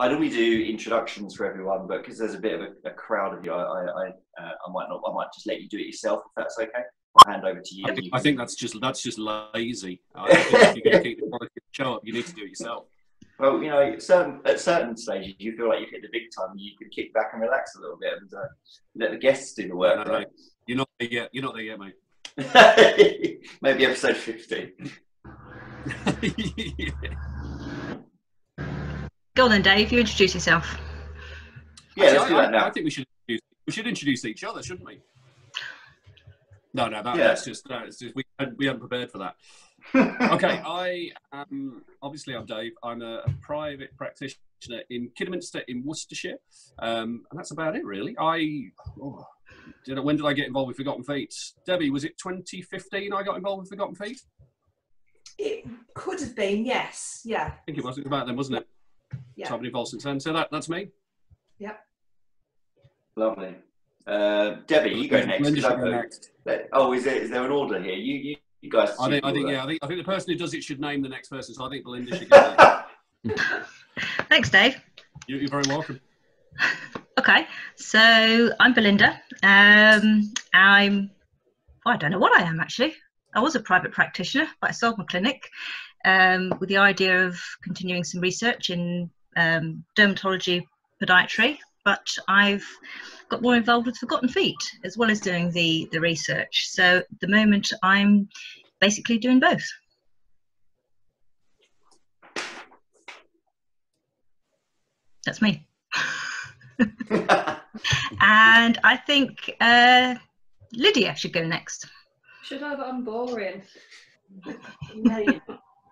I normally do introductions for everyone, but because there's a bit of a crowd of you, I might just let you do it yourself, if that's okay. I'll hand over to you. I think that's just lazy. I think if you're going to keep the quality of the show up, you need to do it yourself. Well, you know, at certain stages, you feel like you've hit the big time, you can kick back and relax a little bit and let the guests do the work. No, right? You're not there yet. You're not there yet, mate. Maybe episode 50. Yeah. Go on then, Dave. You introduce yourself. Yeah, let's do that now. I think we should introduce each other, shouldn't we? No, that's just we hadn't prepared for that. Okay, I'm Dave. I'm a private practitioner in Kidderminster in Worcestershire, and that's about it really. When did I get involved with Forgotten Feet? Debbie, was it 2015 I got involved with Forgotten Feet? It could have been, yes. Yeah. I think it was about then, wasn't it? Yeah. So I've been involved since then. So that's me. Yep. Lovely. Debbie, you go next. Linda should go next. Oh, is there an order here? You guys. I think the person who does it should name the next person. So I think Belinda should go next. Thanks, Dave. You're very welcome. Okay, so I'm Belinda. I don't know what I am actually. I was a private practitioner, but I sold my clinic with the idea of continuing some research in dermatology, podiatry. But I've got more involved with Forgotten Feet as well as doing the research. So at the moment, I'm basically doing both. That's me. And I think Lydia should go next. Should I? But I'm boring. No,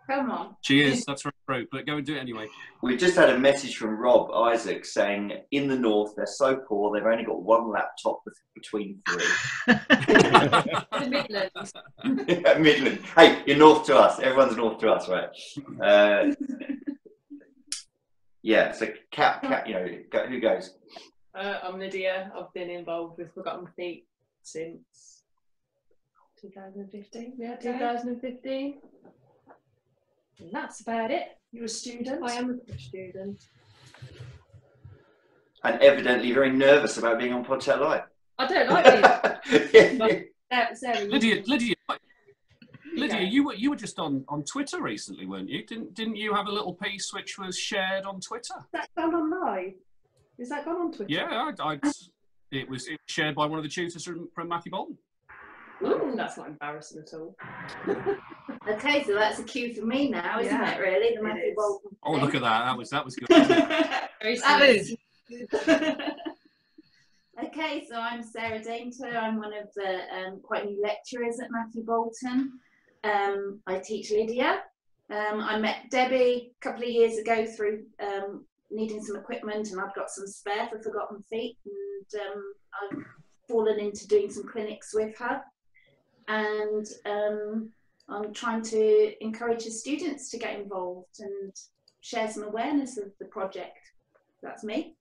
come on. She is. That's very true. But go and do it anyway. We've just had a message from Rob Isaac saying, in the north, they're so poor, they've only got one laptop between three. The Midlands. Midland. Hey, you're north to us. Everyone's north to us, right? Yeah, so Cat, you know, who goes? I'm Lydia. I've been involved with Forgotten Feet since 2015. Yeah, 2015. And that's about it. You're a student? I am a student. And evidently very nervous about being on PodChatLive. I don't like it. Lydia, you were just on Twitter recently, weren't you? Didn't you have a little piece which was shared on Twitter? Is that gone on live? Is that gone on Twitter? Yeah, it was shared by one of the tutors from Matthew Bolton. Ooh, that's not embarrassing at all. Okay, so that's a cue for me now, isn't it? Really, the Matthew Bolton. Oh, look at that! That was good. Very smooth. Okay, so I'm Sarah Dainter. I'm one of the quite new lecturers at Matthew Bolton. I teach Lydia. I met Debbie a couple of years ago through needing some equipment, and I've got some spare for Forgotten Feet, and I've fallen into doing some clinics with her. And I'm trying to encourage the students to get involved and share some awareness of the project. That's me.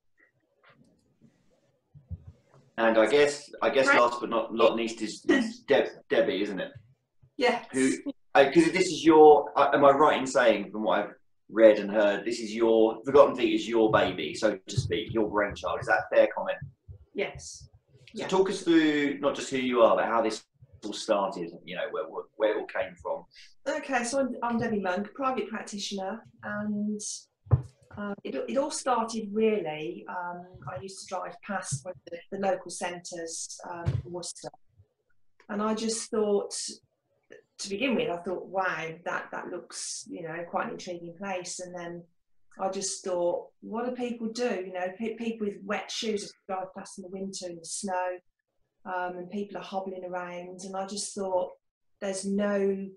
And I guess last but not least is Debbie, isn't it? Yeah. Who? Because this is your. Am I right in saying, from what I've read and heard, this is your Forgotten Feet is your baby, so to speak, your brainchild? Is that a fair comment? Yes. So talk us through not just who you are, but how this all started. You know, where it all came from. Okay, so I'm Debbie Monk, private practitioner, and it all started really. I used to drive past one of the local centres in Worcester, and I just thought, to begin with, I thought, wow, that looks, you know, quite an intriguing place. And then I just thought, what do people do? You know, people with wet shoes drive past in the winter in the snow, and people are hobbling around. And I just thought, there's no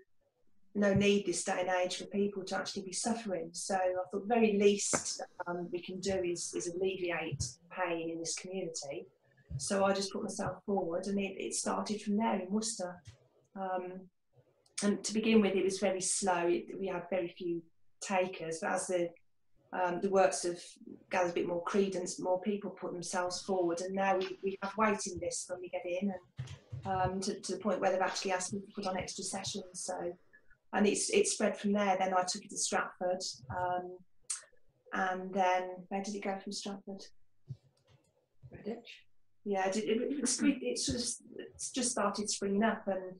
need this day and age for people to actually be suffering. So I thought the very least we can do is alleviate pain in this community. So I just put myself forward, and it started from there in Worcester. And to begin with, it was very slow. We had very few takers, but as the works have gathered a bit more credence, more people put themselves forward, and now we have waiting lists when we get in, and to the point where they've actually asked me to put on extra sessions. So, and it spread from there. Then I took it to Stratford, and then where did it go from Stratford? Redditch. Yeah, it sort of just started springing up, and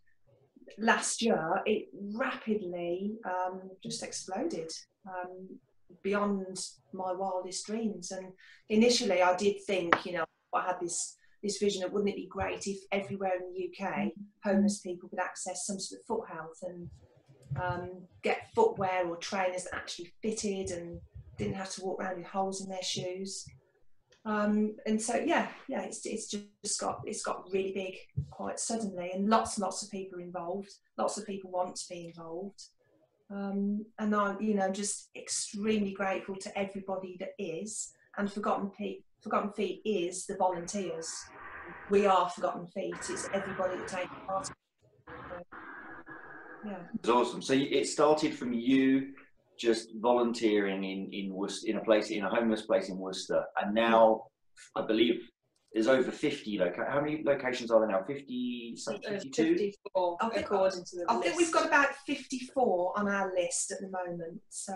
last year it rapidly just exploded, beyond my wildest dreams. And initially I did think, you know, I had this vision of, wouldn't it be great if everywhere in the UK homeless people could access some sort of foot health and get footwear or trainers that actually fitted and didn't have to walk around with holes in their shoes. And so it's got really big quite suddenly, and lots and lots of people are involved. Lots of people want to be involved, and I'm, you know, just extremely grateful to everybody that is. And Forgotten Feet is the volunteers. We are Forgotten Feet. It's everybody that takes part. Yeah, it's awesome. So it started from you just volunteering in Worcester, in a homeless place in Worcester, and now I believe there's over 50 how many locations are there now? 50, 52? 54, according to the list. I think we've got about 54 on our list at the moment. So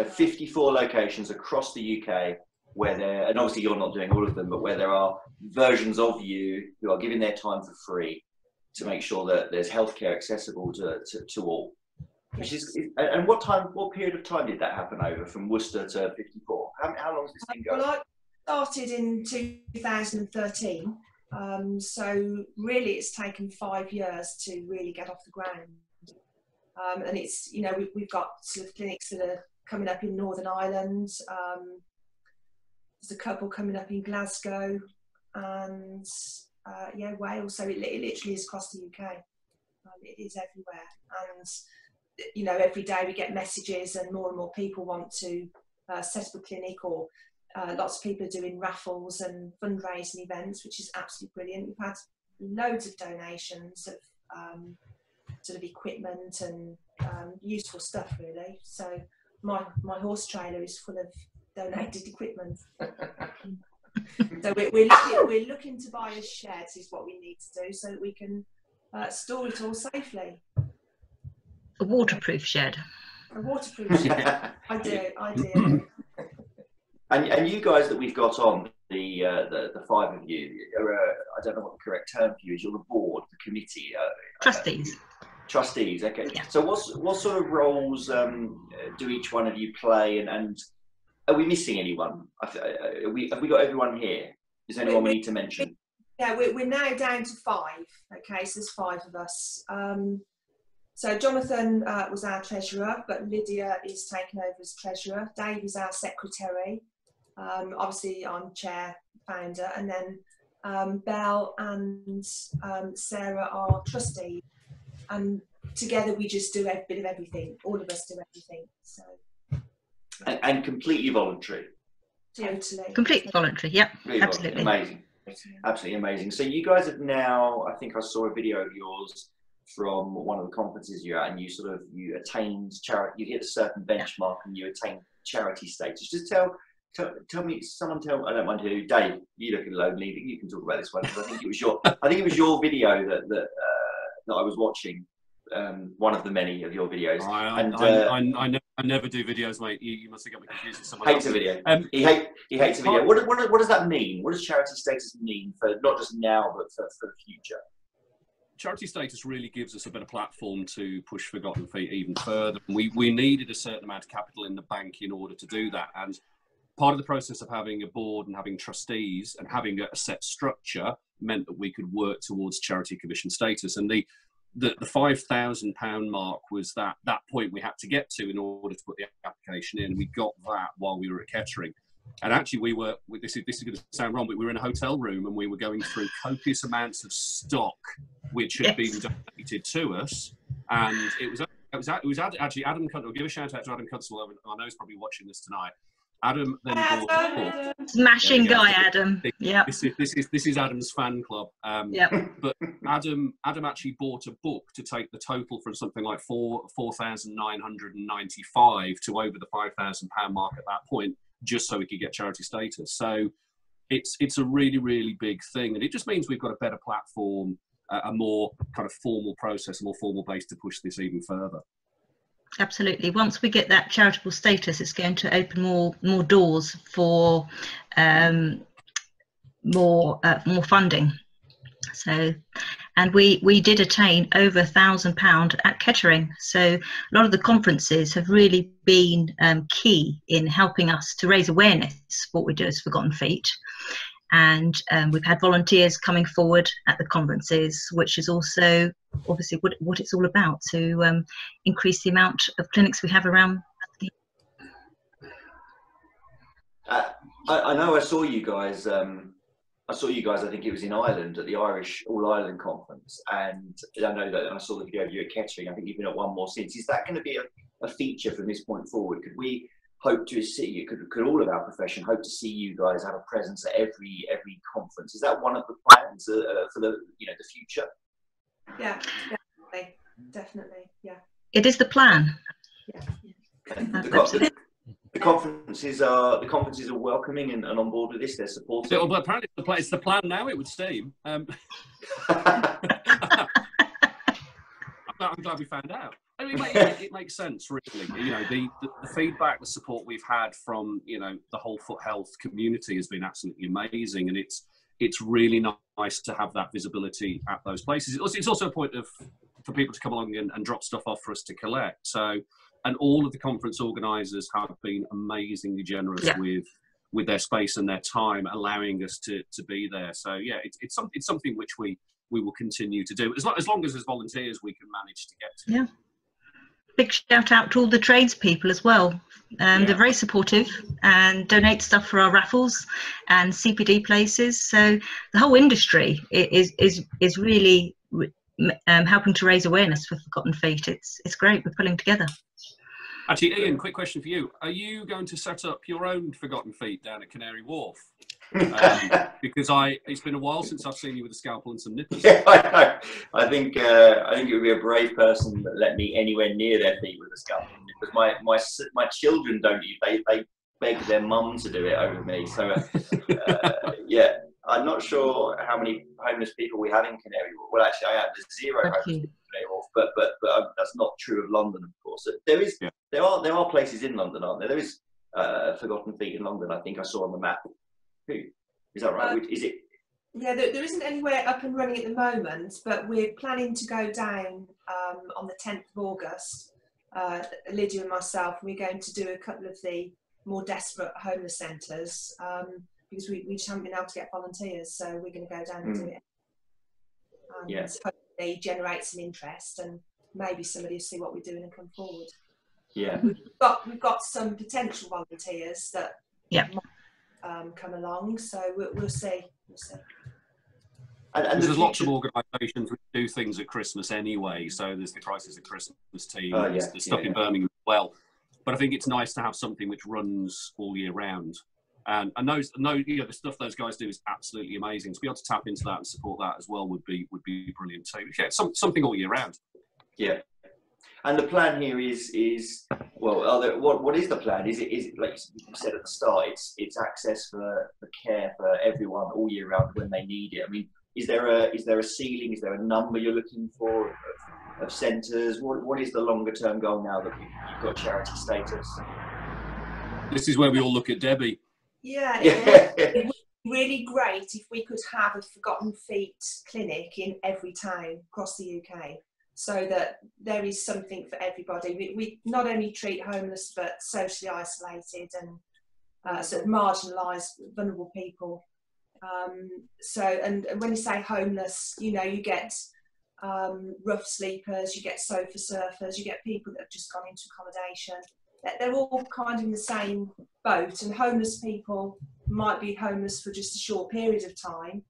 54 locations across the UK where there, and obviously you're not doing all of them, but where there are versions of you who are giving their time for free to make sure that there's healthcare accessible to all. Which is, and what period of time did that happen over, from Worcester to 54? How long has this been going? Well, I started in 2013, so really it's taken 5 years to really get off the ground. And it's, you know, we've got sort of clinics that are coming up in Northern Ireland. There's a couple coming up in Glasgow and Wales. So it literally is across the UK. It is everywhere. And you know, every day we get messages, and more people want to set up a clinic, or lots of people are doing raffles and fundraising events, which is absolutely brilliant. We've had loads of donations of sort of equipment and useful stuff, really. So my horse trailer is full of donated equipment. So we're looking to buy a shed, is what we need to do, so that we can store it all safely. A waterproof shed. A waterproof shed. I do. And you guys that we've got on, the five of you, are, I don't know what the correct term for you is. You're the board, the committee. Trustees. Trustees. Okay. Yeah. So what sort of roles do each one of you play? And are we missing anyone? Have we got everyone here? Is there anyone we need to mention? Yeah, we're now down to 5. Okay, so there's 5 of us. So Jonathan was our treasurer, but Lydia is taking over as treasurer. Dave is our secretary. Obviously, I'm chair, founder, and then Belle and Sarah are trustees. And together we just do a bit of everything. All of us do everything. So. And completely voluntary. Totally. Completely voluntary. Yep. Really absolutely. Amazing. Absolutely amazing. So you guys have now, I think I saw a video of yours from one of the conferences you're at, and you attained charity. You hit a certain benchmark and you attained charity status. Just tell me, I don't mind who. Dave, you look lonely. You can talk about this one. I think it was your video that I was watching. One of the many of your videos. I never do videos, mate. You must have got me confused with someone else. Hates a video. He hates a video. What does that mean? What does charity status mean for not just now, but for the future? Charity status really gives us a better platform to push Forgotten Feet even further. We needed a certain amount of capital in the bank in order to do that. And part of the process of having a board and having trustees and having a set structure meant that we could work towards charity commission status. And the £5,000 mark was that point we had to get to in order to put the application in. We got that while we were at Kettering. And actually this is going to sound wrong, but we were in a hotel room and we were going through copious amounts of stock which had been donated to us. And it was actually Adam Cunsell. I'll give a shout out to Adam Cunsell. I know he's probably watching this tonight. Adam then bought a book. Smashing guy, Adam. Yeah. This is Adam's fan club. But Adam actually bought a book to take the total from something like 4,995 to over the £5,000 mark at that point, just so we could get charity status. So it's a really, really big thing, and it just means we've got a better platform, a more kind of formal process, a more formal base to push this even further. Absolutely. Once we get that charitable status, it's going to open more doors for more funding. So, and we did attain over £1,000 at Kettering. So a lot of the conferences have really been key in helping us to raise awareness for what we do as Forgotten Feet. And we've had volunteers coming forward at the conferences, which is also obviously what it's all about, to increase the amount of clinics we have around. I know I saw you guys. I think it was in Ireland at the Irish All Ireland Conference, and I know that I saw the video of you at Kettering. I think you've been at one more since. Is that going to be a feature from this point forward? Could we hope to see you? Could all of our profession hope to see you guys have a presence at every conference? Is that one of the plans for the the future? Yeah, definitely. Yeah. It is the plan. Yeah. The conferences are welcoming and on board with this. They're supportive. Well, apparently it's the plan now, it would seem. I'm glad we found out. I mean, it makes sense, really. The feedback, the support we've had from the whole foot health community has been absolutely amazing, and it's really nice to have that visibility at those places. It's also a point for people to come along and drop stuff off for us to collect. So. And all of the conference organisers have been amazingly generous with their space and their time, allowing us to be there. So yeah, it's something which we will continue to do as long as volunteers we can manage to get to. Yeah. Big shout out to all the tradespeople as well. They're very supportive and donate stuff for our raffles and CPD places. So the whole industry is really helping to raise awareness for Forgotten Feet. It's great. We're pulling together. Actually, Ian, quick question for you. Are you going to set up your own Forgotten Feet down at Canary Wharf? Because it's been a while since I've seen you with a scalpel and some nippers. Yeah, I know. I think it would be a brave person that let me anywhere near their feet with a scalpel and nippers. My children don't. They beg their mum to do it over me. So yeah, I'm not sure how many homeless people we have in Canary Wharf. Well, actually, I have. There's 0 homeless people in Canary Wharf, but that's not true of London, of course. There are places in London, aren't there? There is Forgotten Feet in London. I think I saw on the map. Is that right? Is it? Yeah, there isn't anywhere up and running at the moment, but we're planning to go down on the 10th of August. Lydia and myself, and we're going to do a couple of the more desperate homeless centres because we just haven't been able to get volunteers, so we're going to go down and do it. And hopefully generate some interest, and maybe somebody will see what we're doing and come forward. Yeah, we've got some potential volunteers that might come along, so we'll see. And there's lots of organisations which do things at Christmas anyway. So there's the Crisis at Christmas team, there's stuff in Birmingham as well. But I think it's nice to have something which runs all year round. And I know the stuff those guys do is absolutely amazing. To be able to tap into that and support that as well would be brilliant too. Yeah, something all year round. Yeah. And the plan here is well, what is the plan? Is it like you said at the start? It's access for care for everyone all year round when they need it. I mean, is there a ceiling? Is there a number you're looking for of centres? What is the longer term goal now that you've got charity status? This is where we all look at Debbie. Yeah, it would be really great if we could have a Forgotten Feet clinic in every town across the UK, so that there is something for everybody. We not only treat homeless, but socially isolated and sort of marginalised, vulnerable people. And when you say homeless, you get rough sleepers, you get sofa surfers, you get people that have just gone into accommodation. They're all kind of in the same boat, and homeless people might be homeless for just a short period of time,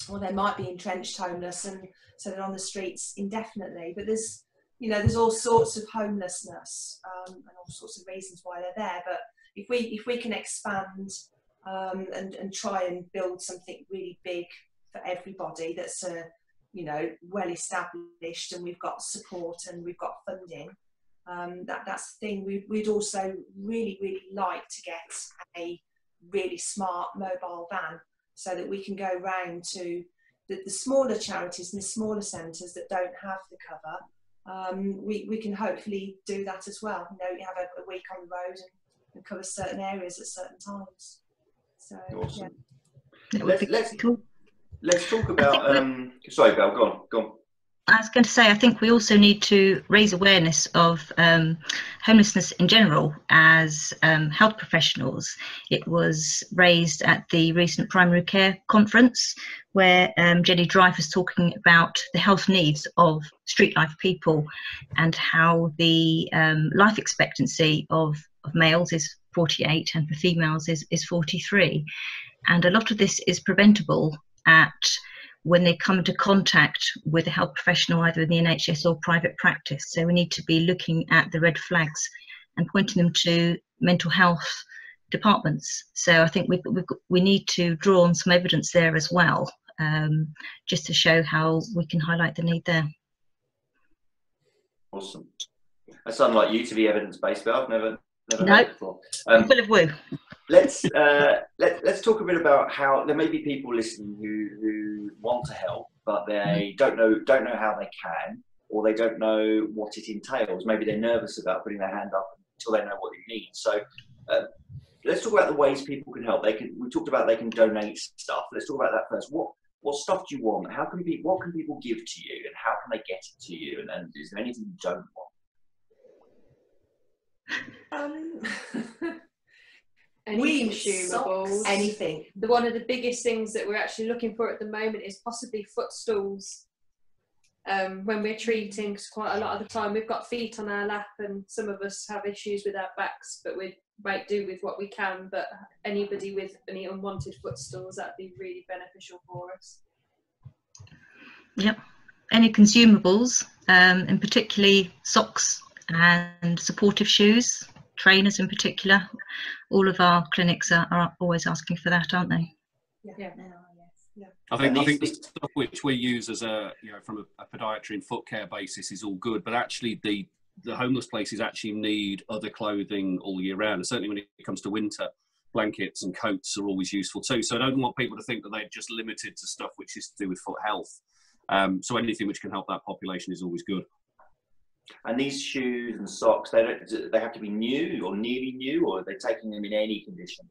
or they might be entrenched homeless and so they're on the streets indefinitely. But there's all sorts of homelessness and all sorts of reasons why they're there. But if we can expand and try and build something really big for everybody that's well established, and we've got support and we've got funding. That's the thing. We'd also really, really like to get a really smart mobile van so that we can go round to the smaller charities and the smaller centres that don't have the cover, we can hopefully do that as well. You know, you have a week on the road and cover certain areas at certain times. So awesome. It would be cool. Let's talk about. Sorry, Belle, go on. I was going to say, I think we also need to raise awareness of homelessness in general as health professionals. It was raised at the recent primary care conference where Jenny Drive was talking about the health needs of street life people and how the life expectancy of males is 48 and for females is 43. And a lot of this is preventable when they come into contact with a health professional, either in the NHS or private practice. So we need to be looking at the red flags and pointing them to mental health departments. So I think we need to draw on some evidence there as well, just to show how we can highlight the need there. Awesome. I sound like you to be evidence-based, but I've never heard it before. Full of woo. Let's talk a bit about how there may be people listening who want to help, but they don't know how they can, or they don't know what it entails. Maybe they're nervous about putting their hand up until they know what it needs. So let's talk about the ways people can help. We talked about they can donate stuff. Let's talk about that first. What stuff do you want? What can people give to you, and how can they get it to you? And is there anything you don't want? Any consumables, anything. One of the biggest things that we're actually looking for at the moment is possibly footstools. When we're treating, because quite a lot of the time we've got feet on our lap, and some of us have issues with our backs, but we might do with what we can. But anybody with any unwanted footstools, that'd be really beneficial for us. Yep. Any consumables, and particularly socks and supportive shoes. Trainers in particular, all of our clinics are always asking for that, aren't they? Yeah. I think the stuff which we use as from a podiatry and foot care basis is all good, but actually the homeless places actually need other clothing all year round. And certainly when it comes to winter, blankets and coats are always useful too. So I don't want people to think that they're just limited to stuff which is to do with foot health. So anything which can help that population is always good. And these shoes and socks, they have to be new or nearly new, or are they taking them in any condition?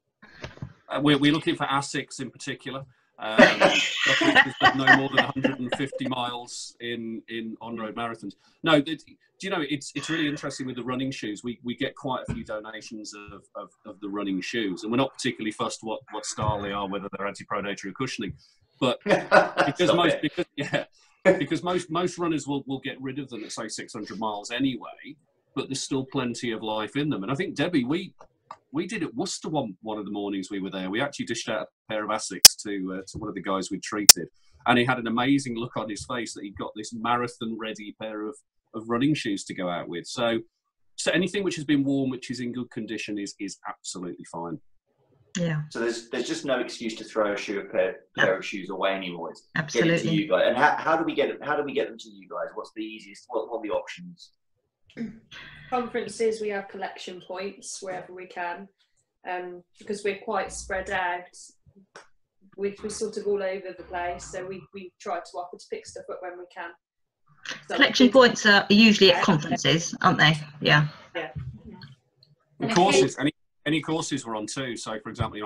We're looking for ASICs in particular. No more than 150 miles in on-road marathons. No, do you know, it's really interesting with the running shoes. We get quite a few donations of the running shoes, and we're not particularly fussed what style they are, whether they're anti-pronatory or cushioning. But because most runners will get rid of them at say 600 miles anyway, but there's still plenty of life in them. And I think, Debbie, we did at Worcester one of the mornings we were there. We actually dished out a pair of ASICs to one of the guys we'd treated, and he had an amazing look on his face that he'd got this marathon ready pair of running shoes to go out with. So anything which has been worn, which is in good condition, is absolutely fine. Yeah. So there's just no excuse to throw a pair of shoes away anymore. It's absolutely. Get it to you guys. And how do we get them to you guys? What's the easiest? What are the options? Conferences, we have collection points wherever we can, because we're quite spread out. We're sort of all over the place, so we try to offer to pick stuff up when we can. So collection points are usually at conferences, aren't they? Yeah. And courses. Any courses we're on too. So, for example,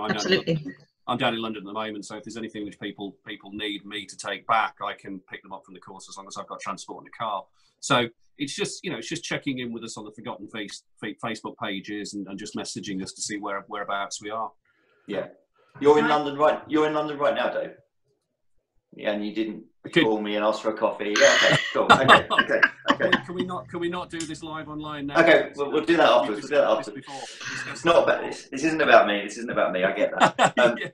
I'm down in London at the moment. So, if there's anything which people need me to take back, I can pick them up from the course as long as I've got transport in the car. So it's just checking in with us on the Forgotten Facebook pages and just messaging us to see whereabouts we are. Yeah, you're in London right now, Dave. Yeah, and you didn't call me and ask for a coffee. Yeah, okay, cool. Okay. Can we not do this live online now? Okay, we'll do that afterwards. It's not about this. This isn't about me. I get that.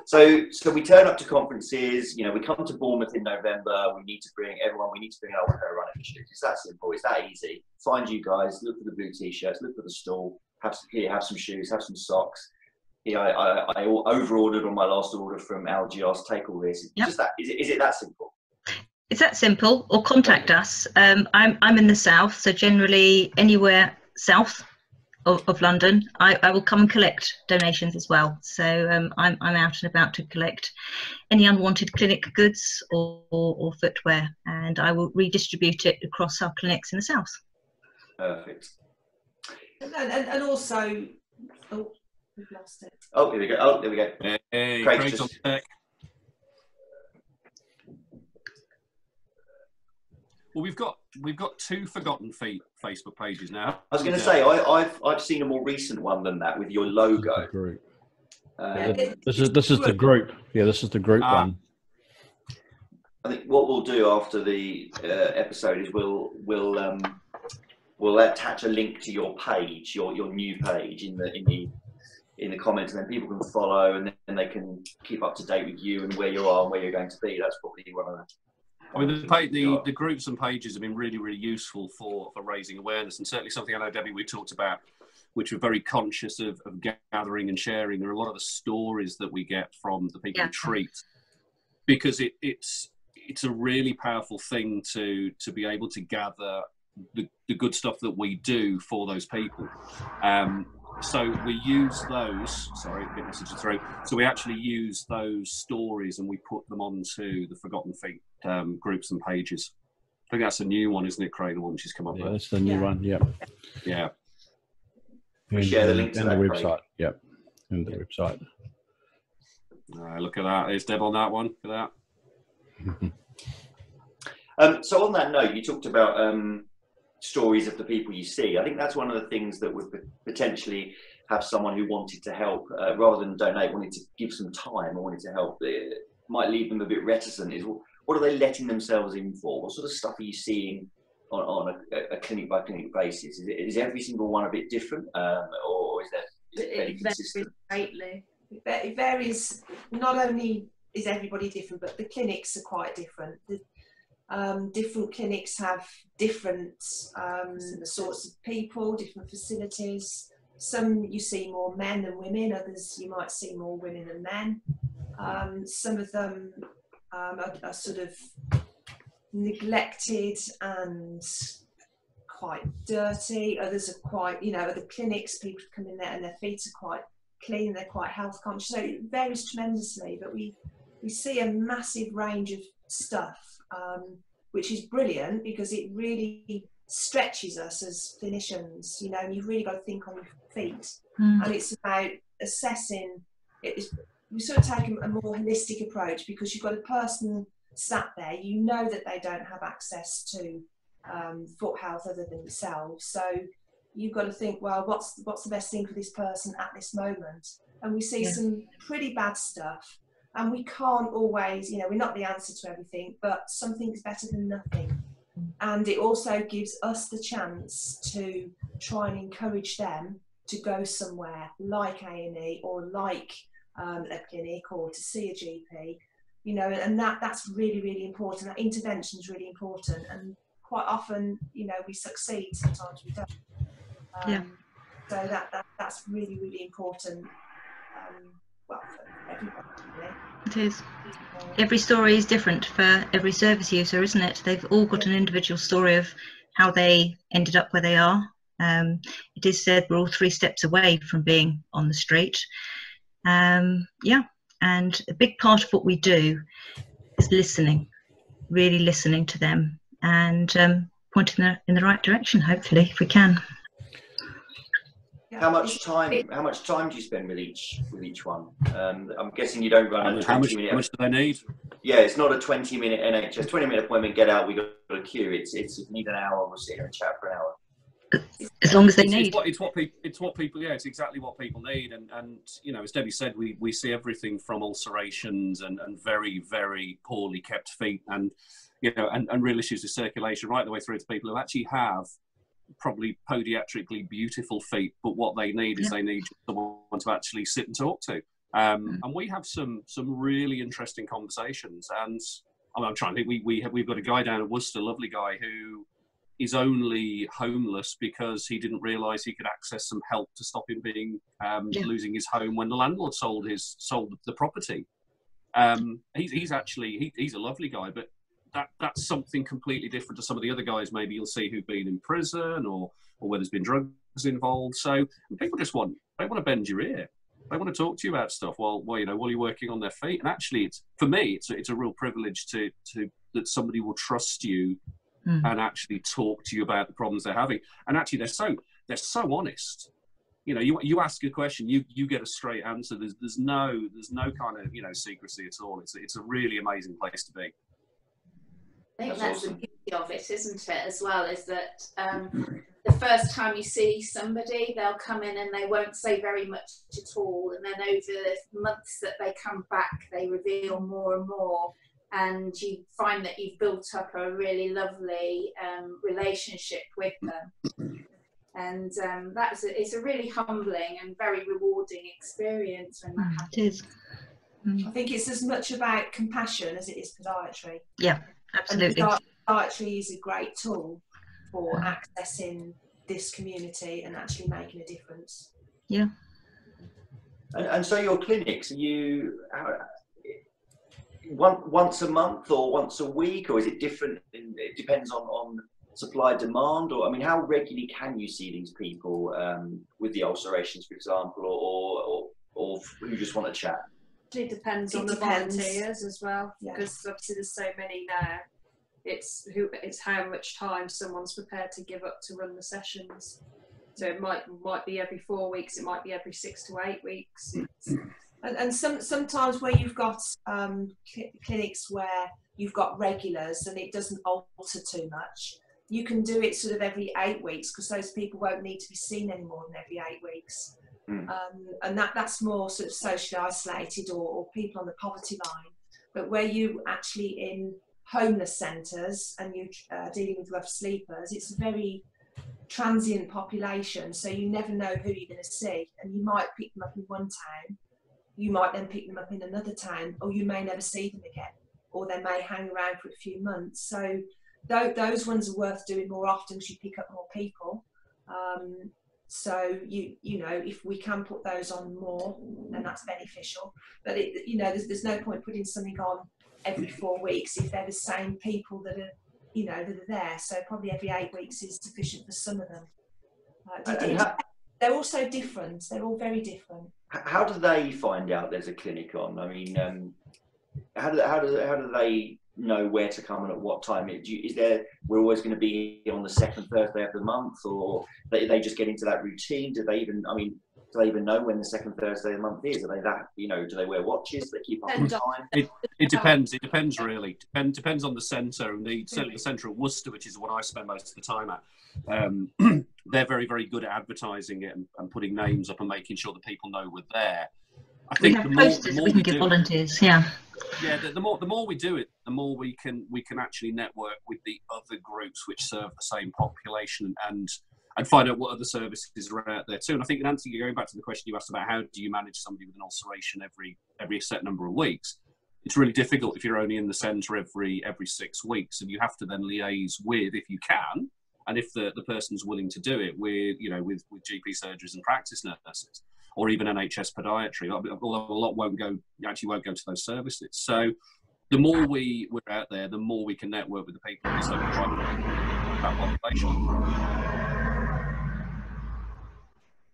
So we turn up to conferences. You know, we come to Bournemouth in November. We need to bring an old pair of running shoes. It's that simple. It's that easy. Find you guys. Look for the blue t-shirts. Look for the stall. Have some shoes. Have some socks. Yeah, I over-ordered on my last order from Algios. Take all this. Yep. Just that. Is it that simple? It's that simple. Or contact us. I'm in the south, so generally anywhere south of London, I will come and collect donations as well. So I'm out and about to collect any unwanted clinic goods or footwear, and I will redistribute it across our clinics in the south. Perfect. And also, oh, we've lost it. Oh, here we go. Oh, there we go. Hey, Craig's on tech. Well, we've got 2 Forgotten Feet Facebook pages now. I was going to say I've seen a more recent one than that with your logo. Group. This is the group. Yeah, this is the group one. I think what we'll do after the episode is we'll attach a link to your page, your new page in the comments, and then people can follow, and then they can keep up to date with you and where you are and where you're going to be. That's probably one of the. I mean, the groups and pages have been really, really useful for raising awareness, and certainly something I know, Debbie, we talked about, which we're very conscious of gathering and sharing. There are a lot of the stories that we get from the people we treat, because it's a really powerful thing to be able to gather the good stuff that we do for those people. So we use those, sorry, a bit messages through. So we actually use those stories and we put them onto the Forgotten Feet groups and pages. I think that's a new one, isn't it, Craig? The one she's come up with. That's the new one. Yeah. Yeah. We share the link to the that, website. Craig. Yep. And the website. Look at that. There's Deb on that one. Look at that. So on that note, you talked about stories of the people you see. I think that's one of the things that would potentially have someone who wanted to help, rather than donate, wanted to give some time or wanted to help, it might leave them a bit reticent. Is what are they letting themselves in for? What sort of stuff are you seeing on a clinic by clinic basis? Is every single one a bit different, or is it fairly consistent? Greatly. It varies. Not only is everybody different, but the clinics are quite different. Different clinics have different sorts of people, different facilities. Some you see more men than women, others you might see more women than men. Some of them are sort of neglected and quite dirty. Others are quite, other clinics, people come in there and their feet are quite clean, they're quite health conscious. So it varies tremendously, but we see a massive range of stuff. Which is brilliant because it really stretches us as clinicians, and you've really got to think on your feet. And it's about assessing it. We sort of take a more holistic approach because you've got a person sat there, that they don't have access to foot health other than yourselves. So you've got to think, well, what's the best thing for this person at this moment? And we see some pretty bad stuff. And we can't always, we're not the answer to everything, but something's better than nothing. And it also gives us the chance to try and encourage them to go somewhere like A&E or like a clinic or to see a GP, and that's really, really important. That intervention is really important. And quite often, we succeed, sometimes we don't. So that's really, really important. Well, for everybody, really. It is. Every story is different for every service user, isn't it? They've all got an individual story of how they ended up where they are. It is said we're all 3 steps away from being on the street. And a big part of what we do is listening, really listening to them and pointing them in the right direction, hopefully, if we can. How much time do you spend with each one? I'm guessing you don't run a 20-minute. How much do they need? Yeah, it's not a 20-minute NHS 20-minute appointment. Get out. We got a queue. It's if you need an hour, we'll sit here and chat for an hour. As long as they need. It's what people. Yeah, it's exactly what people need. And as Debbie said, we see everything from ulcerations and very, very poorly kept feet, and real issues of circulation, right the way through to people who actually have probably podiatrically beautiful feet, but what they need is they need someone to actually sit and talk to. And we have some really interesting conversations. And I'm trying to think, we've got a guy down at Worcester, lovely guy, who is only homeless because he didn't realise he could access some help to stop him being losing his home when the landlord sold the property. He's a lovely guy, but that's something completely different to some of the other guys maybe you'll see who've been in prison or where there's been drug involved. So people just want to bend your ear. They want to talk to you about stuff while you're working on their feet. And actually, for me, it's a real privilege to that somebody will trust you and actually talk to you about the problems they're having. And actually, they're so honest. You know, you ask a question, you get a straight answer. There's no kind of secrecy at all. It's a really amazing place to be. I think That's the awesome. beauty of it, isn't it, as well, is that the first time you see somebody, they'll come in and they won't say very much at all. And then over the months that they come back, they reveal more and more. And you find that you've built up a really lovely relationship with them. And it's a really humbling and very rewarding experience when that happens. It is. I think it's as much about compassion as it is podiatry. Yeah, absolutely. And podiatry is a great tool for accessing this community and actually making a difference. Yeah. And so your clinics, once a month or once a week, or is it different? It depends on supply demand, or I mean, how regularly can you see these people with the ulcerations, for example, or who just want to chat? It depends on the volunteers as well, because obviously there's so many there. It's how much time someone's prepared to give up to run the sessions. So it might be every 4 weeks, it might be every 6 to 8 weeks. And sometimes where you've got clinics where you've got regulars and it doesn't alter too much, you can do it sort of every 8 weeks, because those people won't need to be seen any more than every 8 weeks. And that's more sort of socially isolated or people on the poverty line. But where you actually in homeless centres and you're dealing with rough sleepers, it's a very transient population, so you never know who you're going to see, and you might pick them up in one town, you might then pick them up in another town, or you may never see them again, or they may hang around for a few months. So those ones are worth doing more often because you pick up more people. So you know, if we can put those on more, then that's beneficial. But there's no point putting something on every 4 weeks if they're the same people that are there. So probably every 8 weeks is sufficient for some of them. They're also different. They're all very different. How do they find out there's a clinic on? I mean, how do they know where to come and at what time? We're always going to be on the second Thursday of the month, or they just get into that routine? Do they even know when the second Thursday of the month is? Are they that, do they wear watches? Do they keep up on time? It depends. It depends really. Depends on the centre, and certainly the centre of Worcester, which is the one I spend most of the time at. They're very, very good at advertising it and putting names up and making sure that people know we're there. I think we have posters that we can give volunteers. Yeah. Yeah, the more we do it, the more we can actually network with the other groups which serve the same population and find out what other services are out there too. And I think in answer, going back to the question you asked about how do you manage somebody with an ulceration every set number of weeks, it's really difficult if you're only in the centre every 6 weeks, and you have to then liaise with, if you can, and if the person's willing to do it, with GP surgeries and practice nurses, or even NHS podiatry, although a lot won't go to those services. So the more we're out there, the more we can network with the people in that population.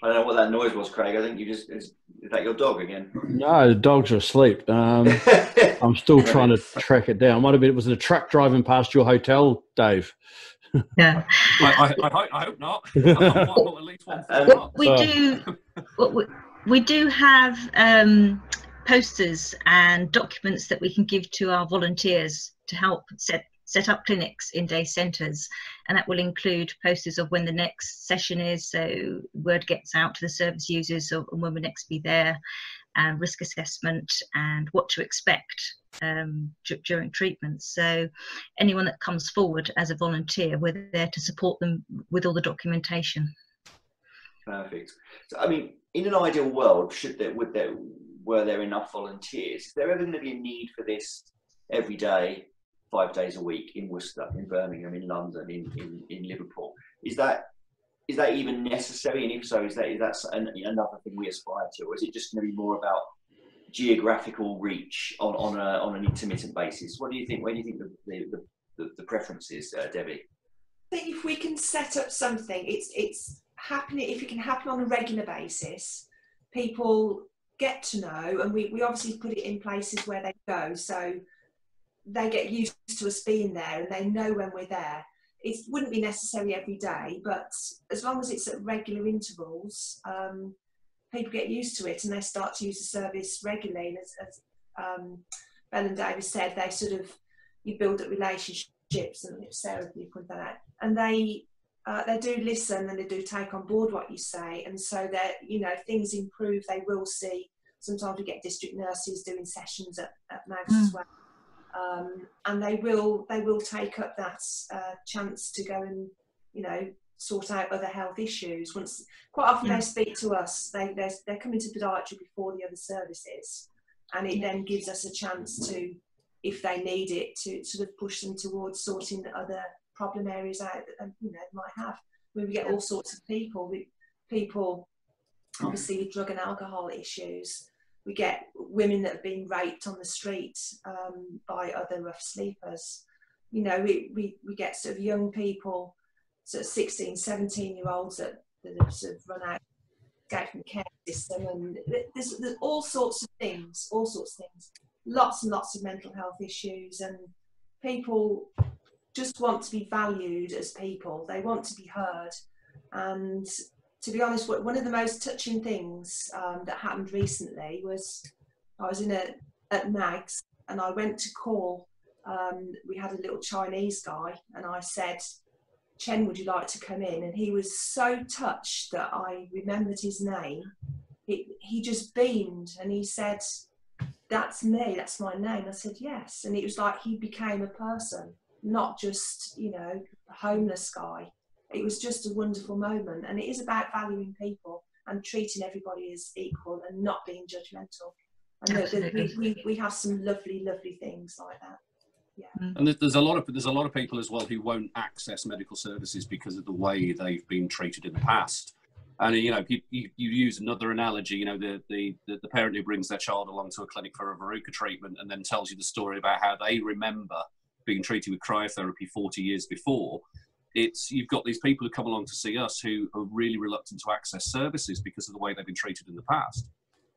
I don't know what that noise was, Craig. I think is that your dog again? No, the dogs are asleep. I'm still trying to track it down. Was it a truck driving past your hotel, Dave? Yeah. I hope not. At least one. We do have posters and documents that we can give to our volunteers to help set up clinics in day centres, and that will include posters of when the next session is, so word gets out to the service users of when we'll next be there, and risk assessment and what to expect during treatment. So anyone that comes forward as a volunteer, we're there to support them with all the documentation. Perfect. So, I mean, in an ideal world, were there enough volunteers? Is there ever going to be a need for this every day, 5 days a week in Worcester, in Birmingham, in London, in Liverpool? Is that even necessary? And if so, is that another thing we aspire to, or is it just going to be more about geographical reach on an intermittent basis? What do you think? Where do you think the preference is, Debbie? I think if we can set up something, it's happening, if it can happen on a regular basis, people get to know, and we obviously put it in places where they go, so they get used to us being there and they know when we're there. It wouldn't be necessary every day, but as long as it's at regular intervals, people get used to it and they start to use the service regularly. And as Belle and David said, they sort of, you build up relationships, and Sarah, you put that out, and they do listen and they do take on board what you say, and so that, you know, if things improve, they will see. Sometimes we get district nurses doing sessions at MAGS as well, and they will take up that chance to go and, you know, sort out other health issues. Quite often they speak to us, they're coming to podiatry before the other services, and it then gives us a chance to, if they need it, to sort of push them towards sorting the other problem areas out that, you know, might have. I mean, we get all sorts of people obviously with drug and alcohol issues. We get women that have been raped on the street by other rough sleepers. You know, we get sort of young people, sort of 16, 17-year-olds that have sort of run out, escaped from the care system, and there's all sorts of things, lots and lots of mental health issues, and people just want to be valued as people. They want to be heard. And to be honest, one of the most touching things that happened recently was, I was at MAGS, and I went to call. We had a little Chinese guy, and I said, "Chen, would you like to come in?" And he was so touched that I remembered his name. He just beamed, and he said, "That's me, that's my name." I said, "Yes." And it was like he became a person, not just, you know, a homeless guy. It was just a wonderful moment, and it is about valuing people and treating everybody as equal and not being judgmental. And we have some lovely things like that. Yeah. And there's a lot of people as well who won't access medical services because of the way they've been treated in the past. And, you know, you use another analogy, you know, the parent who brings their child along to a clinic for a verruca treatment and then tells you the story about how they remember being treated with cryotherapy 40 years before. You've got these people who come along to see us who are really reluctant to access services because of the way they've been treated in the past.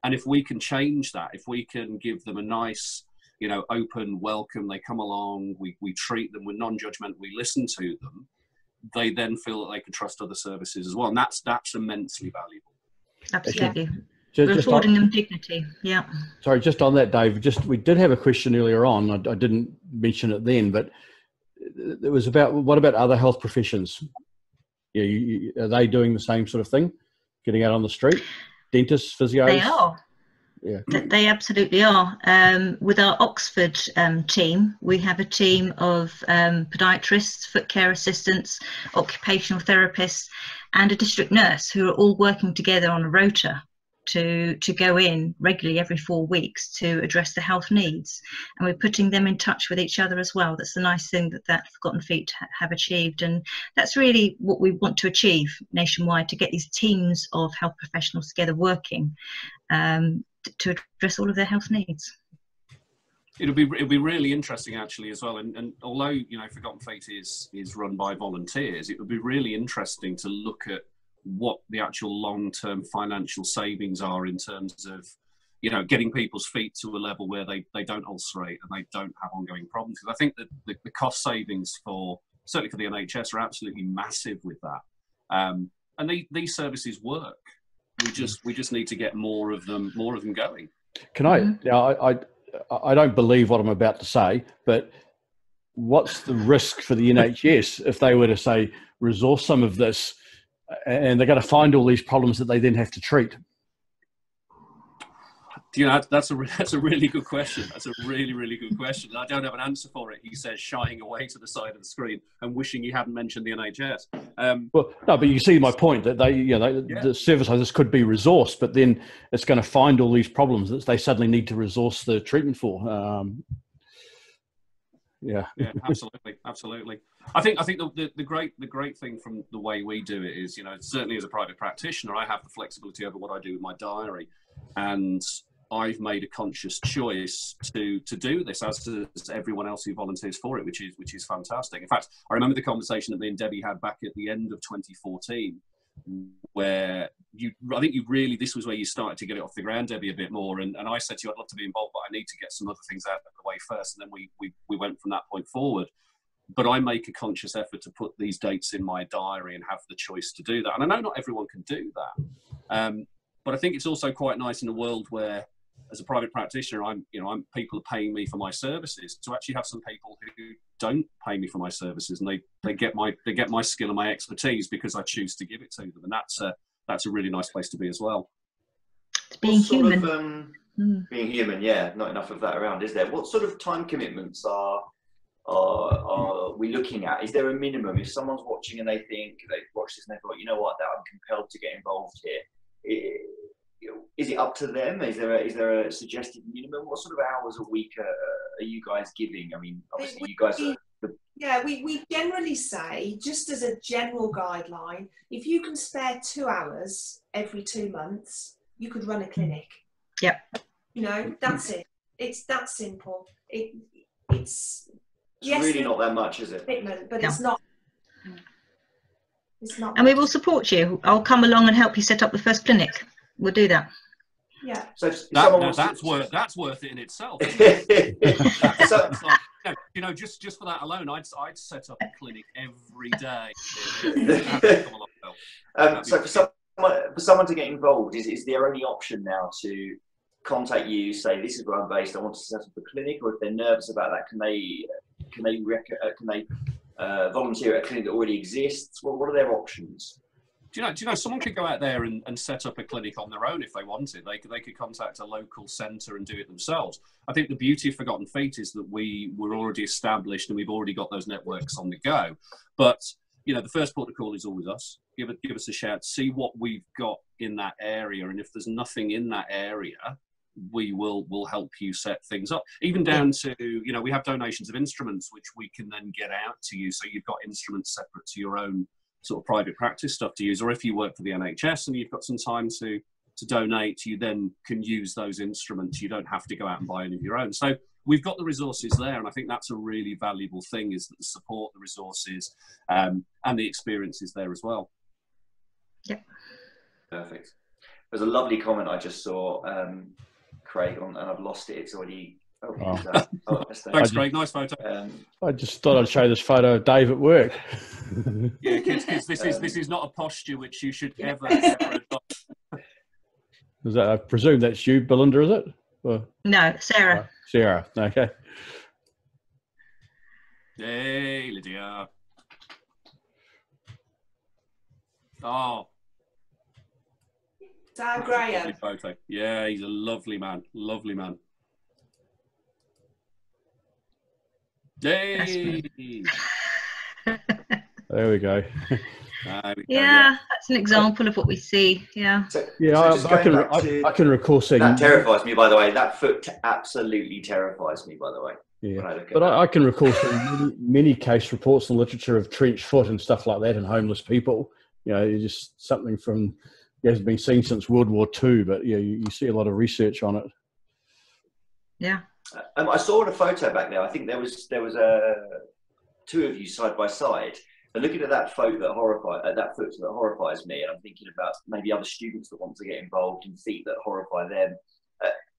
And if we can change that, if we can give them a nice, you know, open welcome, they come along, we treat them, we're non-judgmental, we listen to them, they then feel that they can trust other services as well. And that's immensely valuable. Absolutely. We're affording them dignity. Yeah. Sorry, just on that, Dave, we did have a question earlier on. I didn't mention it then, but it was about, what about other health professions? Yeah, are they doing the same sort of thing? Getting out on the street? Dentists, physios? They are. Yeah. They absolutely are. With our Oxford team, we have a team of podiatrists, foot care assistants, occupational therapists, and a district nurse who are all working together on a rota to go in regularly every 4 weeks to address the health needs. And we're putting them in touch with each other as well. That's the nice thing that Forgotten Feet have achieved. And that's really what we want to achieve nationwide, to get these teams of health professionals together working to address all of their health needs. It'll be really interesting actually as well. And although, you know, Forgotten Feet is run by volunteers, it would be really interesting to look at what the actual long-term financial savings are in terms of, you know, getting people's feet to a level where they don't ulcerate and they don't have ongoing problems. Because I think that the cost savings certainly for the NHS are absolutely massive with that. And these services work. We just need to get more of them going. Can I? Now, I don't believe what I'm about to say, but what's the risk for the NHS if they were to say resource some of this, and they're going to find all these problems that they then have to treat? You know, that's a really good question. That's a really, really good question. I don't have an answer for it. He says, shying away to the side of the screen and wishing he hadn't mentioned the NHS. Well, no, but you see my point that the service like this could be resourced, but then it's going to find all these problems that they suddenly need to resource the treatment for. Yeah, absolutely. I think the great thing from the way we do it is, you know, certainly as a private practitioner, I have the flexibility over what I do with my diary, and I've made a conscious choice to do this, as does everyone else who volunteers for it, which is fantastic. In fact, I remember the conversation that me and Debbie had back at the end of 2014 where this was where you started to get it off the ground, Debbie, a bit more. And I said to you, I'd love to be involved, but I need to get some other things out of the way first. And then we went from that point forward. But I make a conscious effort to put these dates in my diary and have the choice to do that. And I know not everyone can do that. But I think it's also quite nice in a world where, as a private practitioner, people are paying me for my services, to actually have some people who don't pay me for my services, and they get my skill and my expertise because I choose to give it to them. And that's a really nice place to be as well. Being human. Being human, yeah. Not enough of that around, is there? What sort of time commitments are we looking at? Is there a minimum? If someone's watching and they think, they've watched this and they've thought, you know what, that I'm compelled to get involved here, is it up to them? Is there a suggested minimum? What sort of hours a week are you guys giving? I mean, obviously you guys are... Yeah, we generally say, just as a general guideline, if you can spare 2 hours every 2 months, you could run a clinic. Yep. You know, that's it. It's that simple. It's really not that much, is it? Commitment, but it's not. It's not. And we will support you. I'll come along and help you set up the first clinic. We'll do that. Yeah. So that's worth it in itself. Just for that alone, I'd set up a clinic every day. So for someone to get involved, is there any option now to contact you, say this is where I'm based, I want to set up a clinic, or if they're nervous about that, can they volunteer at a clinic that already exists? What are their options? Do you know, someone could go out there and set up a clinic on their own if they wanted. They could contact a local centre and do it themselves. I think the beauty of Forgotten Feet is that we're already established and we've already got those networks on the go. But, you know, the first port of call is always us. Give us a shout, see what we've got in that area. And if there's nothing in that area, we'll help you set things up. Even down to, you know, we have donations of instruments, which we can then get out to you. So you've got instruments separate to your own sort of private practice stuff to use, or if you work for the NHS and you've got some time to donate, you then can use those instruments. You don't have to go out and buy any of your own. So we've got the resources there, and I think that's a really valuable thing, is that the support, the resources, and the experience is there as well. Yep. Perfect. There's a lovely comment I just saw, Craig, and I've lost it. It's already... Thanks, Craig. Nice photo. I just thought I'd show this photo of Dave at work. Yeah, kids, this is not a posture which you should ever adopt. Is that, I presume that's you, Belinda, is it? Or, no, Sarah. Sarah, okay. Hey, Lydia. Oh. Dad Graham. Lovely photo. Yeah, he's a lovely man. Lovely man. Hey. There we go. Yeah, that's an example of what we see. Yeah. I can recall seeing that. Terrifies me, by the way. That foot absolutely terrifies me, by the way. Yeah, but I can recall seeing many case reports in literature of trenched foot and stuff like that in homeless people. You know, it's just something from has been seen since World War II, but yeah, you see a lot of research on it. Yeah. I saw in a photo back there. I think there was two of you side by side. And looking at that foot that horrifies me, and I'm thinking about maybe other students that want to get involved in feet that horrify them.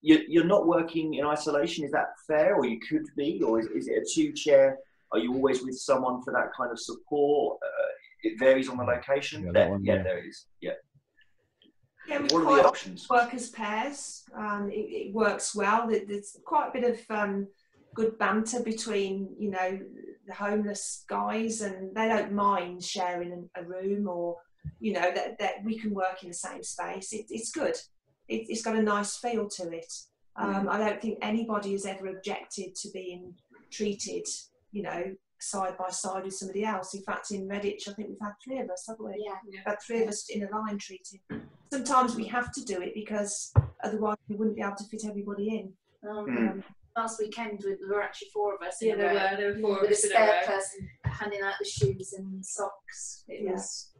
You're not working in isolation, is that fair? Or you could be, or is it a two-chair? Are you always with someone for that kind of support? It varies on the location. Yeah, there is. Yeah. Yeah, we what are the options? Work as pairs. It works well. There's quite a bit of good banter between, you know, the homeless guys, and they don't mind sharing a room, or, you know, that we can work in the same space. It's good. It's got a nice feel to it. I don't think anybody has ever objected to being treated, you know, side by side with somebody else. In fact, in Redditch, I think we've had 3 of us, haven't we? Yeah. We've had 3 of us in a line treating. Sometimes we have to do it because otherwise we wouldn't be able to fit everybody in. Last weekend there were actually 4 of us. Yeah, there were 4 of us. With a spare person handing out the shoes and socks. It was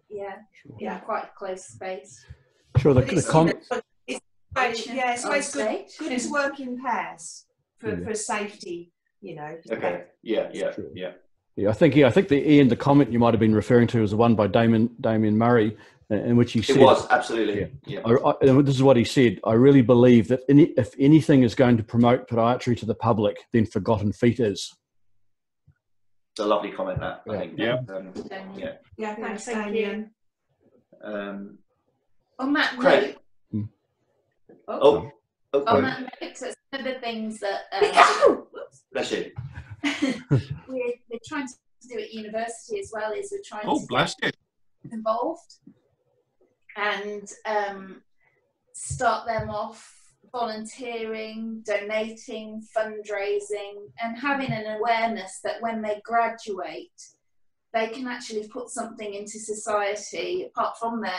quite a close space. Sure, it's always good to work in pairs for safety, you know. Okay. Yeah. I think the comment you might have been referring to is the one by Damian Murray, in which he said, it was absolutely. Yeah. And this is what he said: I really believe that if anything is going to promote podiatry to the public, then Forgotten Feet is. It's a lovely comment, that. I think. Yeah. Yeah, thanks, Thank Damian. On that Craig. note, Oh, on that note, so one of the things that bless you. we're trying to do at university as well is we're trying Oh, to bless you. get involved and start them off volunteering, donating, fundraising, and having an awareness that when they graduate, they can actually put something into society apart from their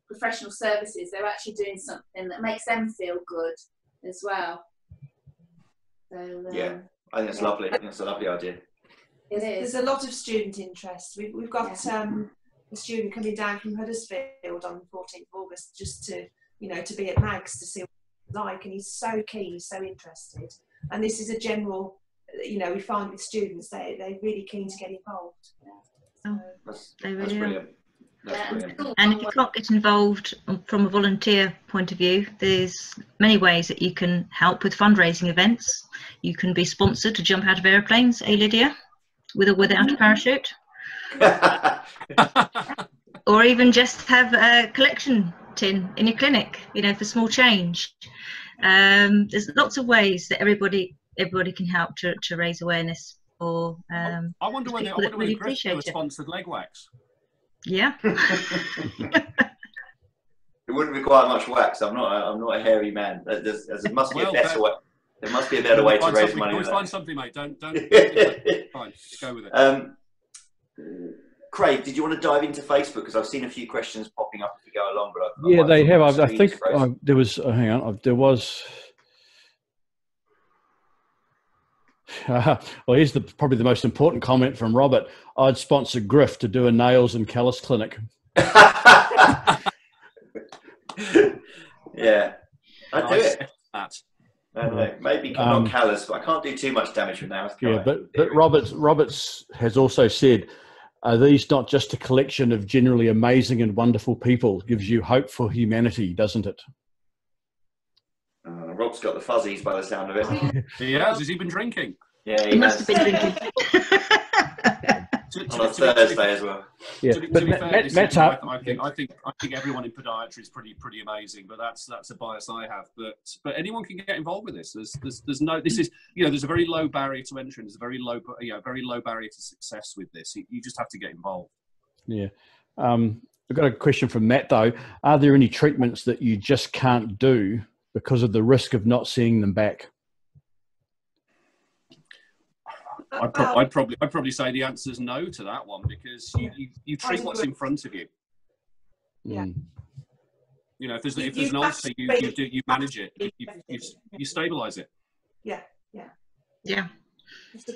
professional services. They're actually doing something that makes them feel good as well. So, Yeah, I think it's lovely. I think it's a lovely idea. It is. There's a lot of student interest. We've got a student coming down from Huddersfield on the 14th of August just to be at MAGS to see what it's like, and he's so keen, he's so interested. And this is a general, we find with students, they're really keen to get involved. Oh, That's really brilliant. That's brilliant. And if you can't get involved from a volunteer point of view, there's many ways that you can help with fundraising events. You can be sponsored to jump out of aeroplanes, Lydia, with or without a parachute. Or even just have a collection tin in your clinic, for small change. There's lots of ways that everybody can help to raise awareness. Or I wonder whether really Griff do a sponsored leg wax. Yeah. It wouldn't require much wax. I'm not a hairy man. There must be a better way. There must be a better way to raise money. Always find something, mate. Don't fine, just go with it. Craig, did you want to dive into Facebook? Because I've seen a few questions popping up as we go along. But Yeah, they have. I think there was. Hang on, there was. Well, here's probably the most important comment from Robert. I'd sponsor Griff to do a nails and callus clinic. Yeah, I'd do it. I don't know, maybe not callus, but I can't do too much damage with nails. Yeah, but Roberts has also said, are these not just a collection of generally amazing and wonderful people? Gives you hope for humanity, doesn't it? Rob's got the fuzzies by the sound of it. He has. Has he been drinking? Yeah, he must have been drinking. On a Thursday as well. Yeah, to be fair, Matt's up. I think everyone in podiatry is pretty amazing, but that's a bias I have. But anyone can get involved with this. There's no. This is there's a very low barrier to entry. And there's a very low barrier to success with this. You just have to get involved. Yeah. I've got a question from Matt though. Are there any treatments that you just can't do because of the risk of not seeing them back? I'd probably say the answer is no to that one, because you treat what's in front of you. Yeah. If there's an ulcer, you manage it. You stabilise it. Yeah.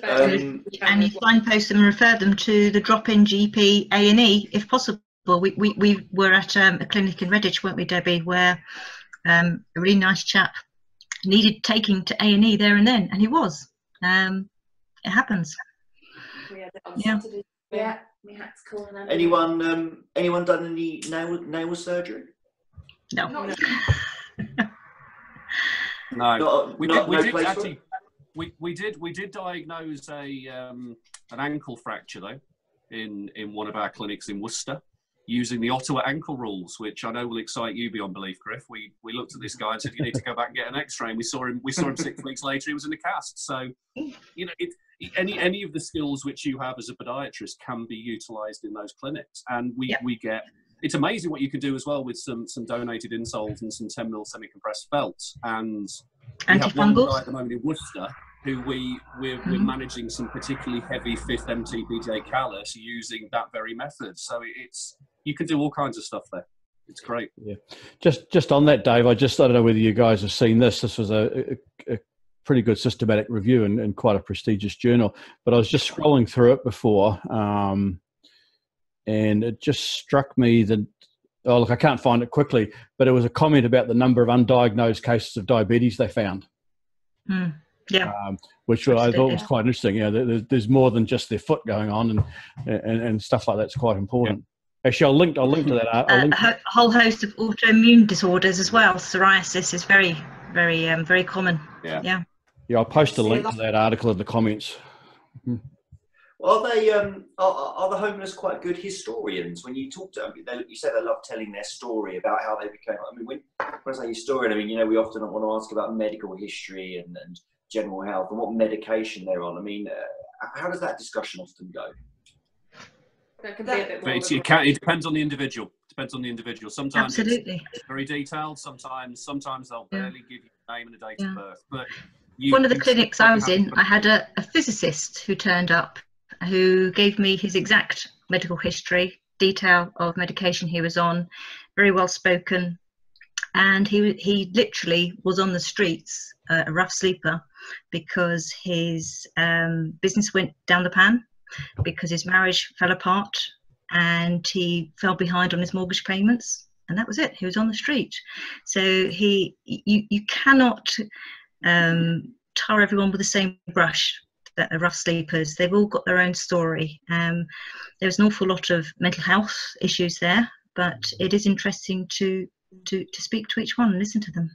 And you signpost them and refer them to the drop-in GP A&E if possible. We were at a clinic in Redditch, weren't we, Debbie, where a really nice chap needed taking to A&E there and then, and he was. It happens. Yeah, we had to call an anyone done any nail surgery? No. No. We did diagnose an ankle fracture though in one of our clinics in Worcester, using the Ottawa ankle rules, which I know will excite you beyond belief, Griff. We looked at this guy and said, you need to go back and get an X-ray. And we saw him 6 weeks later, he was in a cast. So, any of the skills which you have as a podiatrist can be utilised in those clinics. And we get, it's amazing what you can do as well with some donated insoles and some 10mm semi-compressed felts. And we have one guy at the moment in Worcester who we're managing some particularly heavy 5th MT PTA callus using that very method. So you can do all kinds of stuff there. It's great. Yeah. Just on that, Dave, I don't know whether you guys have seen this. This was a pretty good systematic review and quite a prestigious journal. But I was just scrolling through it before, and it just struck me that, I can't find it quickly, but it was a comment about the number of undiagnosed cases of diabetes they found. Yeah. Which I thought was quite interesting. There's more than just their foot going on, and stuff like that's quite important. Actually, I'll link to that. A whole host of autoimmune disorders as well. Psoriasis is very, very common. Yeah. I'll post a link to that article in the comments. Are the homeless quite good historians? When you talk to them, you say they love telling their story about how they became. I mean, when I say historian, I mean, we often want to ask about medical history and general health and what medication they're on. I mean, how does that discussion often go? That can be a bit more. It depends on the individual. Sometimes Absolutely. it's very detailed. Sometimes they'll barely give you a name and a date of birth. But one of the clinics I was in, I had a physicist who turned up, who gave me his exact medical history, detail of medication he was on, very well spoken, and he literally was on the streets, a rough sleeper, because his business went down the pan, because his marriage fell apart and he fell behind on his mortgage payments, and that was it. He was on the street. So you cannot tar everyone with the same brush. That are rough sleepers, they've all got their own story. There's an awful lot of mental health issues there, but it is interesting to speak to each one and listen to them.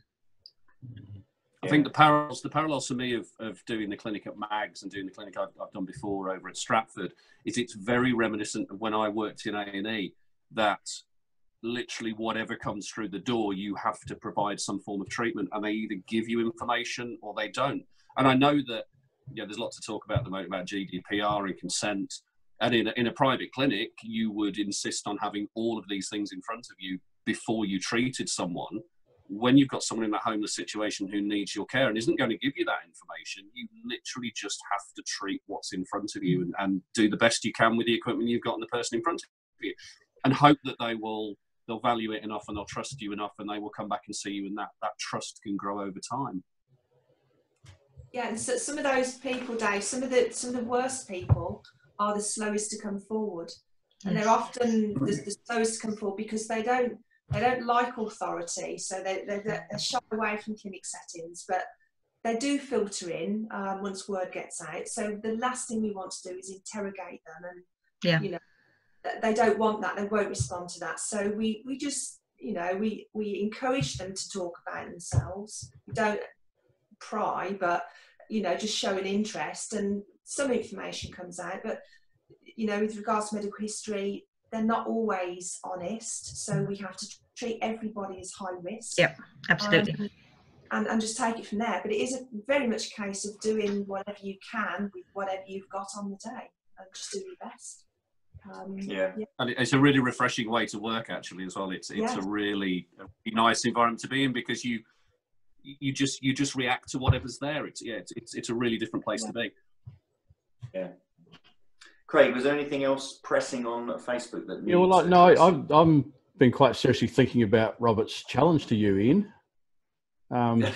I think the parallels for me of doing the clinic at Mags and doing the clinic I've done before over at Stratford is it's very reminiscent of when I worked in A&E, that literally whatever comes through the door, you have to provide some form of treatment, and they either give you information or they don't. And I know that there's lots to talk about at the moment about GDPR and consent. And in a private clinic, you would insist on having all of these things in front of you before you treated someone. When you've got someone in that homeless situation who needs your care and isn't going to give you that information, you literally just have to treat what's in front of you and do the best you can with the equipment you've got and the person in front of you, and hope that they'll value it enough and they'll trust you enough and they will come back and see you, and that trust can grow over time. Yeah, and so some of those people, Dave, some of the worst people are the slowest to come forward, and they're often the slowest to come forward because they don't like authority, so they're shy away from clinic settings, but they do filter in once word gets out. So the last thing we want to do is interrogate them, and they don't want that, they won't respond to that. So we just we encourage them to talk about themselves. We don't pry, but just show an interest, and some information comes out. But with regards to medical history, they're not always honest, so we have to treat everybody as high risk. Yep, absolutely. And just take it from there. But it is very much a case of doing whatever you can with whatever you've got on the day, and just do your best. And it's a really refreshing way to work, actually, as well. It's a really nice environment to be in, because you just react to whatever's there. It's a really different place to be. Yeah. Craig, was there anything else pressing on Facebook that needs? I'm been quite seriously thinking about Robert's challenge to you, Ian. No,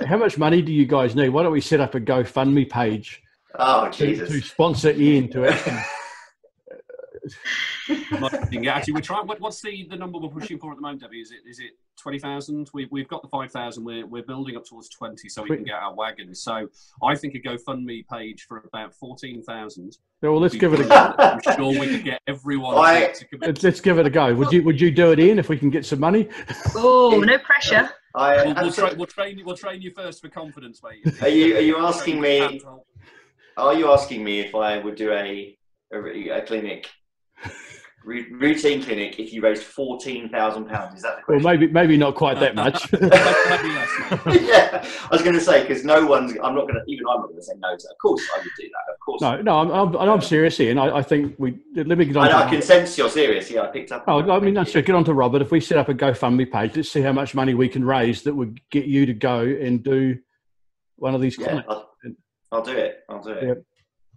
how much money do you guys need? Why don't we set up a GoFundMe page? Oh, Jesus. To sponsor Ian to actually. Actually, we're trying. What's the number we're pushing for at the moment, Debbie? Is it 20,000? We've got the 5,000. We're building up towards 20, so we can get our wagons. So I think a GoFundMe page for about 14,000. Well, let's give it a go. I'm sure we could get everyone to commit. Let's give it a go. Would you do it, Ian, if we can get some money? Oh, no pressure. We'll train you first for confidence, mate. Are you asking me? Are you asking me if I would do a clinic? Routine clinic if you raised £14,000, is that the question? Well, maybe not quite that much. Yeah, I was going to say, because I'm not going to say no to that. Of course I would do that, of course. No, I'm serious, Ian. I think let me get on. I can sense you're serious. Yeah, I picked up. Get on to Robert. If we set up a GoFundMe page, let's see how much money we can raise that would get you to go and do one of these clinics. I'll do it. Yep.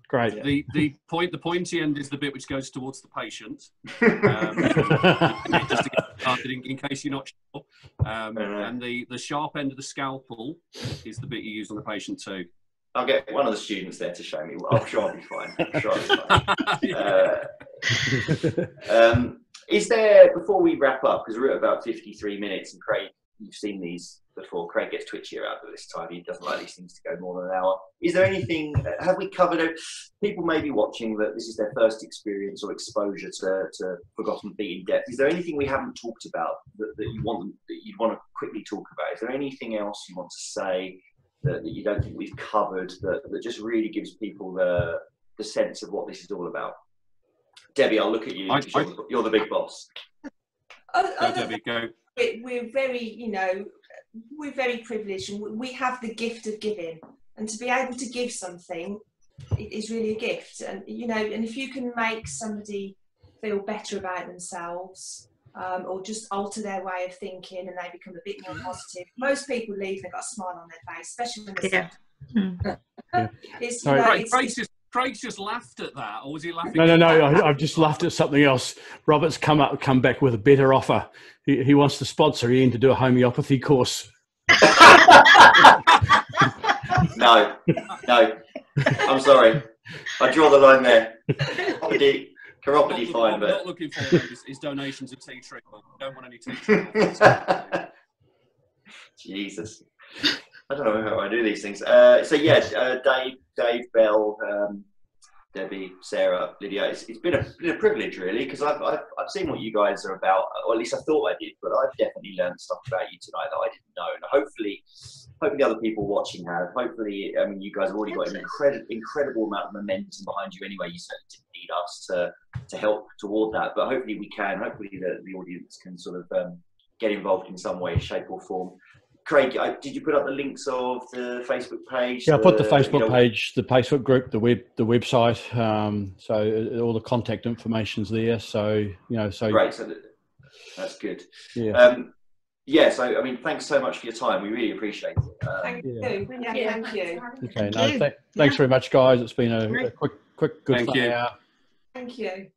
Great. The pointy end is the bit which goes towards the patient, just to get started in case you're not sure. And the sharp end of the scalpel is the bit you use on the patient too. I'll get one of the students there to show me. I'm sure I'll be fine. Is there, before we wrap up, because we're at about 53 minutes, and Craig you've seen these before. Craig gets twitchy around at this time. He doesn't like these things to go more than an hour. Is there anything, have we covered it? People may be watching that this is their first experience or exposure to Forgotten Feet in depth. Is there anything we haven't talked about that you'd want to quickly talk about? Is there anything else you want to say that you don't think we've covered that just really gives people the sense of what this is all about? Debbie, I'll look at you. You're the big boss. Go, Debbie, go. We're very, we're very privileged, and we have the gift of giving, and to be able to give something is really a gift. And and if you can make somebody feel better about themselves, or just alter their way of thinking, and they become a bit more positive. Most people leave, they've got a smile on their face, especially when they're Craig's just laughed at that, or was he laughing? No. I've just laughed at something else. Robert's come back with a better offer. He wants to sponsor Ian to do a homeopathy course. No. I'm sorry. I draw the line there. Chiropody, fine, but I'm not looking for his donations of tea treatment. I don't want any tea treatment. Jesus. I don't know how I do these things. Dave, Belle, Debbie, Sarah, Lydia. It's been a privilege, really, because I've seen what you guys are about, or at least I thought I did, but I've definitely learned stuff about you tonight that I didn't know, and hopefully other people watching have. Hopefully, you guys have already got an incredible amount of momentum behind you anyway. You certainly didn't need us to help toward that, but hopefully we can. Hopefully the audience can sort of get involved in some way, shape, or form. Craig, did you put up the links of the Facebook page? Yeah, I put the Facebook page, the Facebook group, the website. So all the contact information's there. So great. So that's good. Yeah. So I mean, thanks so much for your time. We really appreciate it. Thank you. Okay. Thanks very much, guys. It's been a quick, good Thank you. hour. Thank you.